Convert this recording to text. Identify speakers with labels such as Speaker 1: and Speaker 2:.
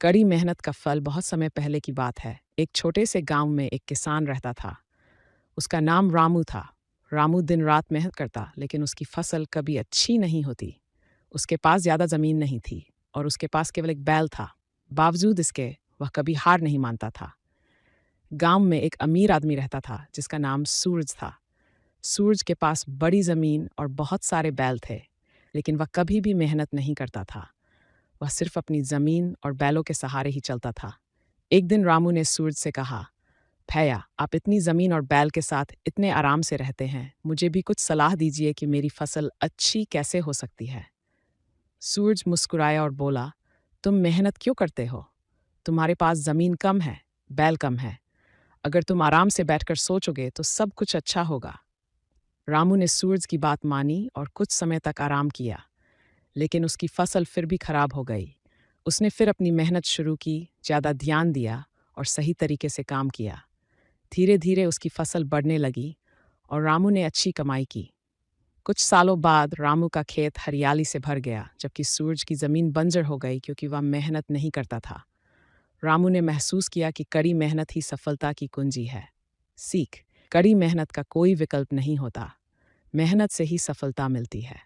Speaker 1: कड़ी मेहनत का फल बहुत समय पहले की बात है। एक छोटे से गांव में एक किसान रहता था। उसका नाम रामू था। रामू दिन रात मेहनत करता, लेकिन उसकी फसल कभी अच्छी नहीं होती। उसके पास ज़्यादा ज़मीन नहीं थी और उसके पास केवल एक बैल था। बावजूद इसके वह कभी हार नहीं मानता था। गांव में एक अमीर आदमी रहता था जिसका नाम सूरज था। सूरज के पास बड़ी ज़मीन और बहुत सारे बैल थे, लेकिन वह कभी भी मेहनत नहीं करता था। वह सिर्फ अपनी ज़मीन और बैलों के सहारे ही चलता था। एक दिन रामू ने सूरज से कहा, भैया, आप इतनी ज़मीन और बैल के साथ इतने आराम से रहते हैं, मुझे भी कुछ सलाह दीजिए कि मेरी फसल अच्छी कैसे हो सकती है। सूरज मुस्कुराया और बोला, तुम मेहनत क्यों करते हो? तुम्हारे पास ज़मीन कम है, बैल कम है। अगर तुम आराम से बैठकर सोचोगे तो सब कुछ अच्छा होगा। रामू ने सूरज की बात मानी और कुछ समय तक आराम किया, लेकिन उसकी फसल फिर भी खराब हो गई। उसने फिर अपनी मेहनत शुरू की, ज़्यादा ध्यान दिया और सही तरीके से काम किया। धीरे धीरे उसकी फसल बढ़ने लगी और रामू ने अच्छी कमाई की। कुछ सालों बाद रामू का खेत हरियाली से भर गया, जबकि सूरज की ज़मीन बंजर हो गई क्योंकि वह मेहनत नहीं करता था। रामू ने महसूस किया कि कड़ी मेहनत ही सफलता की कुंजी है। सीख: कड़ी मेहनत का कोई विकल्प नहीं होता। मेहनत से ही सफलता मिलती है।